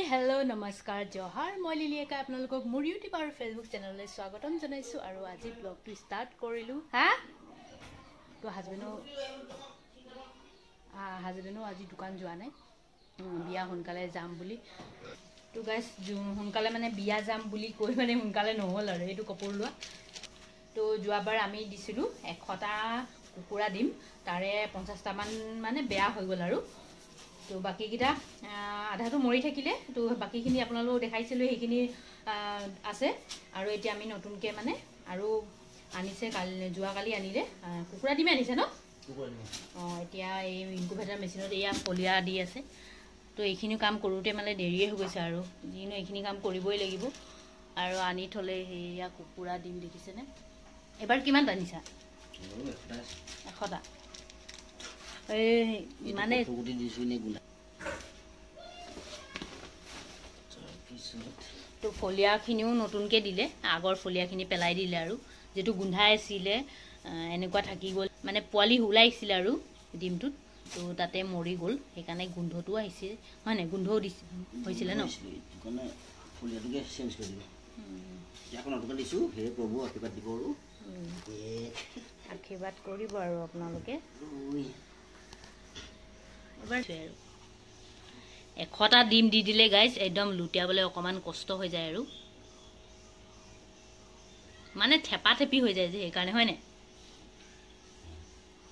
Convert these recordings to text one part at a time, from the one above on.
Hello नमस्कार जोहार मैं लिलिका आपनालोকক मोर यूट्यूब और फेसबुक चैनल स्वागतम जनाइछु और आज ब्लॉग तो स्टार्ट करिलु हा तो हाजबेनो आज दुकान जोआ नाइ बिया हुनकाले जाम बुली तो गाइस हुनकाले माने बिया जाम बुली कइ माने हुनकाले নহल आरो एटु कपुर लुआ तो जोआबार आमी दिसिलु 100टा कुकुरा दिम तारे 50टा मान माने बेया হৈ গল आरो तो बाकी किटा आधा तो मरि থাকিলে तो बाकी खिनि आपनालो देखाइसिलु हेखिनि আছে আৰু এতিয়া আমি নতুনকে মানে আৰু আনিছে কালি জুৱা কালি আনিলে কুকুৰা দিমে আনিছে ন কুকুৰা দিম এতিয়া এই ইনকুবেটৰ মেচিনত এয়া ফলিয়া দি আছে তো এইখিনি কাম কৰোতে মানে দেৰিয়ে হৈ গৈছে আৰু যিনো এইখিনি কাম কৰিবই লাগিব আৰু আনি থলে হেয়া কুকুৰা দিম দেখিছেনে এবাৰ কিমান আনিছা 100টা माने तो फलिया खिनिও नतुनके दिले आगर फलिया खिनि पेলাই दिले आरो जेतु गुंधाय आছিলে এনেকুৱা থাকি গল মানে পোৱালি হুলাইছিল আৰু ডিমটোত তো তাতে মৰি গল হেকানে গুন্ধটো আহিছে মানে গুন্ধও হৈছিল ন কোনে ফলিয়াটোকে চেঞ্জ কৰি দিলে এখন নতুন দিছো হে প্ৰভু আশীৰ্বাদ দিব আৰু আশীৰ্বাদ কৰিব আৰু আপোনালোকে এবাৰ 100টা ডিম দি দিলে গাইস একদম লুটিয়াবলে অকমান কষ্ট হৈ যায় আৰু মানে থেপা থেপি হৈ যায় যে এই কাৰণে হয় না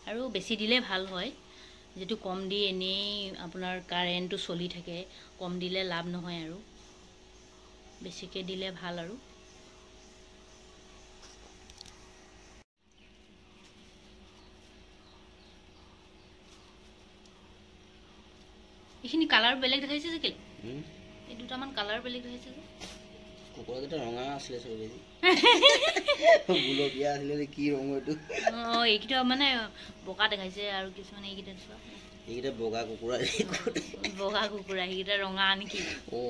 আৰু বেছি দিলে ভাল হয় যেটো কম দি এনে আপোনাৰ কাৰেন্টটো চলি থাকে কম দিলে লাভ নহয় আৰু বেছিকে দিলে ভাল আৰু এখিনি কালাৰ বেলেগ দেখাইছে যে কেলে এই দুটা মান কালাৰ বেলেগ দেখাইছে যে কুকুৰাটা ৰঙা আছিল সব বেজি গুলপীয়া আছিল কি ৰং এটো এইকিটা মানে বকা দেখাইছে আৰু কিছু মানে এইকিটা চোৱা এইকিটা বগা কুকুৰা এইকিটা ৰঙা নেকি ও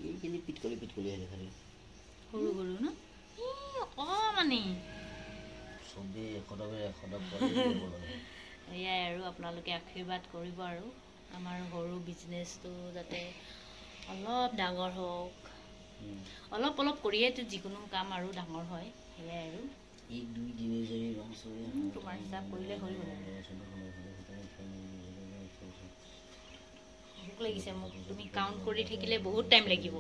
এইখিনি পিটকলি আহে খালি সৰু সৰু না মানি সবে এখদবে এয়া আৰু আপোনালোকে আশীৰ্বাদ কৰিব আৰু আমাৰ সৰু বিজনেছটো যাতে অলপ ডাঙৰ হোক অলপ কৰিয়ে তো যিকোনো কাম আৰু ডাঙৰ হয় এয়া আৰু এক দুই দিনে যদি ৰংছ তোমাৰ হিচাপ কৰিলে হৈ গ'ল ভোক লাগিছে মোক তুমি কাউন্ট কৰি থাকিলে বহুত টাইম লাগিব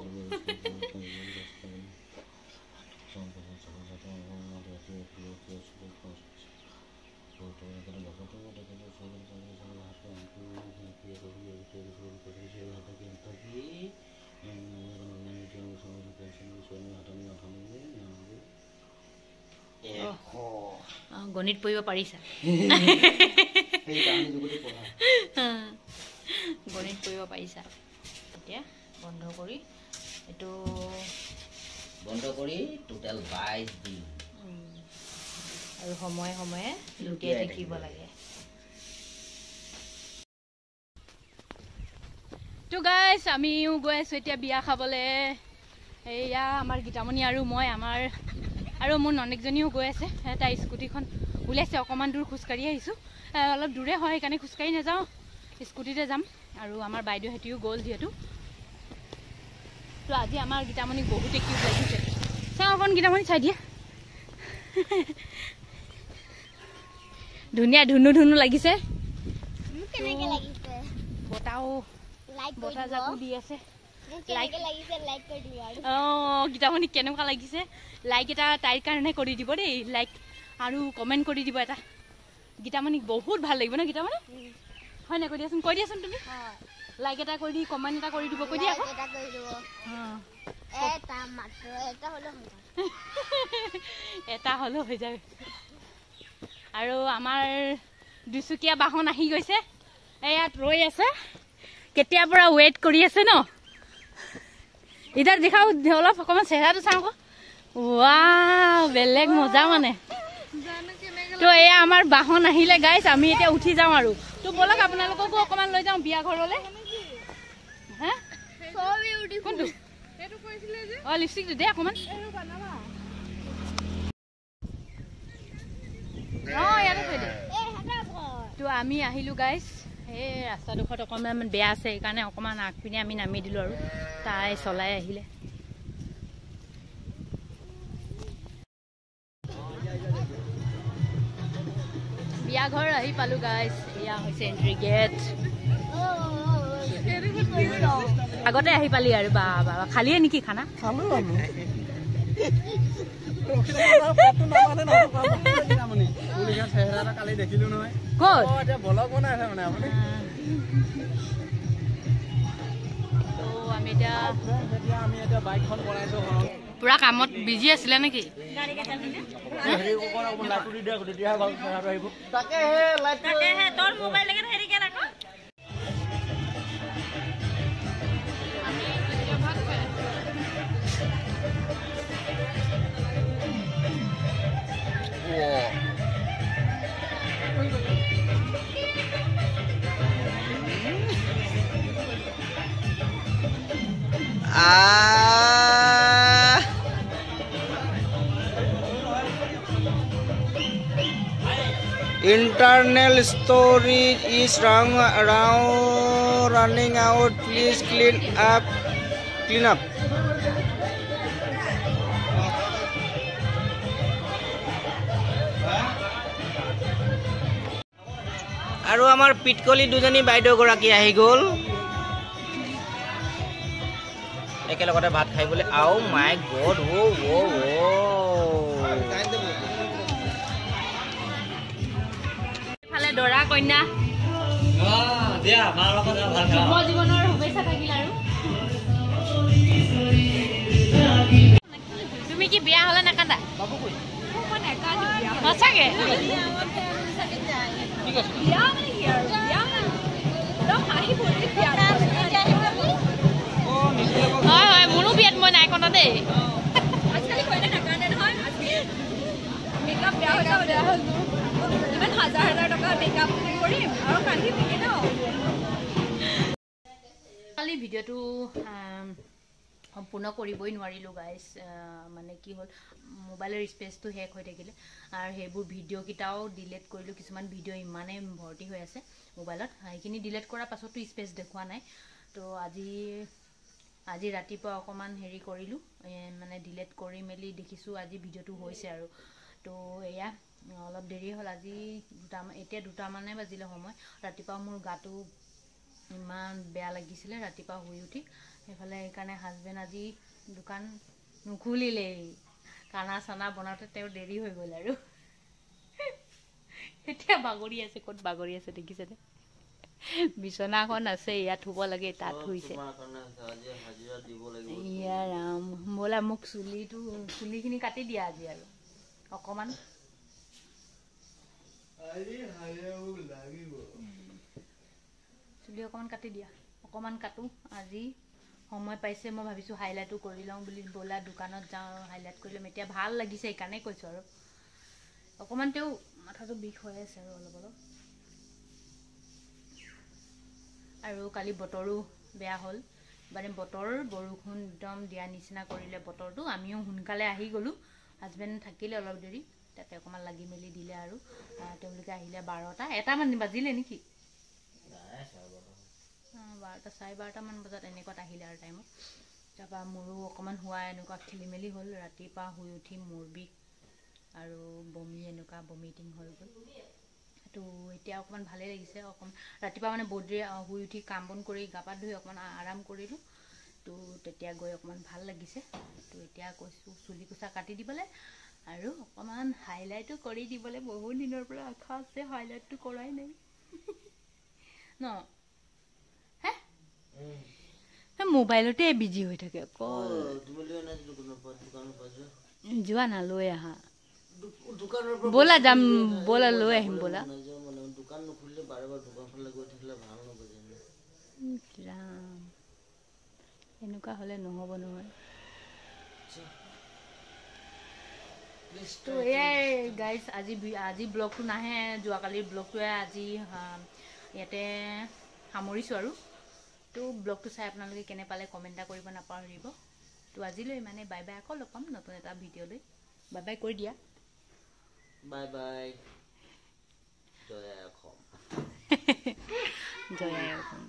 গণিত পঢ়িব পাৰিছা গণিত পঢ়িব পাৰিছা এতিয়া বন্ধ কৰি এটো টোটাল 22 দিন আৰু সময় লুটিয়াই থাকিব লাগে তো গাইস আমিও গৈ আছো এতিয়া বিয়া খাবলে এয়া আমাৰ গীতামণি আৰু মই আমাৰ আৰু মোৰ ননেকজনীও গৈ আছে এটা স্কুটিখন উলাইছে অকমান দূৰ খুচকাৰি আহিছো অলপ দূৰে হয় কাৰণে খুচকাৰি না যাও স্কুটিতে যাম আৰু আমাৰ বাইদেউ হেটিও গল যেহেতু তো আজি আমাৰ গীতামণি বহুত কিউট লাগিছে চাও অকন গীতামণি চাই দিয়া ধুনিয়া ধুনু লাগিছে কেনেকে লাগিছে বটাও বটা জাকু দি আছে লাইক লাগিছে লাইক কৰি দিবা গীতামণি কেনেকুৱা লাগিছে লাইক এটা তাইৰ কাৰণে কৰি দিব দেই লাইক আৰু কমেন্ট কৰি দিব এটা গীতামণিক বহুত ভাল লাগিব না গীতামণি হয় না কৈ দিয়াচোন তুমি লাইক এটা কৰি দি কমেন্ট এটা কৰি দিব কৈ দিয়া এটা কৰি দিব এটা মাত্ৰ এটা হলো হৈ যাবে আৰু আমাৰ দুচুকীয়া বাহন আহি গৈছে এয়াত ৰৈ আছে কেতিয়া পৰা ওয়েট কৰি আছে ন ইদাৰ দেখাও অলপ অকমান চেহাৰাটো চাও ওয়াও বেলেগ মজা মানে তো এয়া আমাৰ বাহন আহিলে গাইস আমি এতিয়া উঠি যাও আৰু তো বলক আপোনালোককো অকমান লৈ যাও বিয়া ঘৰলে হা সো বিউটিফুল এটো কৈছিলে যে লিপষ্টিক দে অকমান এটো বানাবা ইয়াতে তো আমি আহিলোঁ গাইজ এই ৰাস্তাডোখৰত অকণমান বেয়া আছে সেইকাৰণে অকণমান আগপিনে আমি নামি দিলোঁ আৰু তাই চলাই আহিলে বিয়া ঘৰ আহি পালোঁ গাইজ এয়া হৈছে এণ্ট্ৰি গেট আগতে আহি পালি আৰু বা বাবা খালিয়ে নেকি খানা পুৰা কামত বিজি আছিলে নেকি Internal storage is running out. Please clean up. আৰু আমাৰ পিটকলি দুজনী বাইদেউ গৰাকী আহি গ'ল একেলগতে ভাত খাই বলে আও মাই গড ও ফালে দৰা কন্যা দিয়া মাৰ লগত ভাল যুৱ জীৱনৰ শুভেচ্ছা থাকিল আৰু তুমি কি বিয়া হলে নাকান্দা বাবু কই সঁচাকে হয় হয় মোৰো বিয়াত মই নাই কন্দা দেই কালি ভিডিঅ'টো সম্পূৰ্ণ কৰিবই নোৱাৰিলোঁ গাইজ মানে কি হ'ল মোবাইলৰ স্পেচটো শেষ হৈ থাকিলে আৰু সেইবোৰ ভিডিঅ'কেইটাও ডিলিট কৰিলোঁ কিছুমান ভিডিঅ' ইমানেই ভৰ্তি হৈ আছে মোবাইলত সেইখিনি ডিলিট কৰাৰ পাছতো স্পেচ দেখুওৱা নাই তো আজি ৰাতিপুৱা অকণমান হেৰি কৰিলোঁ মানে ডিলিট কৰি মেলি দেখিছোঁ আজি ভিডিঅ'টো হৈছে আৰু তো এয়া অলপ দেৰি হ'ল আজি এতিয়া 2টামানে বাজিলে সময় ৰাতিপুৱা মোৰ গাটো ইমান বেয়া লাগিছিলে ৰাতিপুৱা শুই উঠি সেইফালে সেইকাৰণে হাজবেণ্ড আজি দোকান নুখুলিলেই খানা চানা বনাওঁতে তেওঁৰ দেৰি হৈ গ'ল আৰু এতিয়া বাগৰি আছে ক'ত বাগৰি আছে দেখিছেনে বিচনাখন আছে ইয়াত শুব লাগে তাত শুইছে ইয়া ৰাম ব'লা মোক চুলিখিনি কাটি দিয়া আজি আৰু অকণমান চুলি অকণমান কাটি দিয়া অকণমান কাটো আজি সময় পাইছে মই ভাবিছোঁ হাইলাইটো কৰি লওঁ বুলি ব'লা দোকানত যাওঁ হাইলাইট কৰি ল'ম এতিয়া ভাল লাগিছে সেইকাৰণে কৈছোঁ আৰু অকণমান তেওঁ মাথাটো বিষ হৈ আছে আৰু অলপ আৰু কালি বতৰো বেয়া হ'ল মানে বৰষুণ একদম দিয়া নিচিনা কৰিলে বতৰটো আমিও সোনকালে আহি গ'লোঁ হাজবেণ্ড থাকিলে অলপ দেৰি তাতে অকণমান লাগি মেলি দিলে আৰু তেওঁলোকে আহিলে 12টামান বাজিলে নেকি 12টা 12:30মান বজাত এনেকুৱাত আহিলে আৰু টাইমত তাৰপৰা মোৰো অকণমান হোৱা এনেকুৱা খেলি মেলি হ'ল ৰাতিপুৱা শুই উঠি মূৰ বিষ আৰু বমি এনেকুৱা বমিটিং হৈ গ'ল তো এতিয়া অকণমান ভালেই লাগিছে অকণমান ৰাতিপুৱা মানে বহুত দেৰি শুই উঠি কাম বন কৰি গা পা ধুই অকণমান আৰাম কৰিলোঁ তো তেতিয়া গৈ অকণমান ভাল লাগিছে তো এতিয়া কৈছোঁ চুলি কোচা কাটি দিবলৈ আৰু অকণমান হাইলাইটো কৰি দিবলৈ বহুত দিনৰ পৰা আশা আছে হাইলাইটটো কৰাই নাই ন মোবাইলতে বিজি হৈ থাকে যোৱা না লৈ আহা ব'লা যাম ব'লা লৈ আহিম ব'লা এনেকুৱা হ'লে নহ'ব নহয় তো এয়াই গাইজ আজি ব্লগটো নাহে যোৱাকালিৰ ব্লগটোৱে আজি ইয়াতে সামৰিছোঁ আৰু তো ব্লগটো চাই আপোনালোকে কেনে পালে কমেণ্ট এটা কৰিব নাপাহৰিব তো আজিলৈ মানে বাই বাই আকৌ লগ পাম নতুন এটা ভিডিঅ'লৈ বাই বাই কৰি দিয়া বাই বাই জয় অসম জয় আই অসম।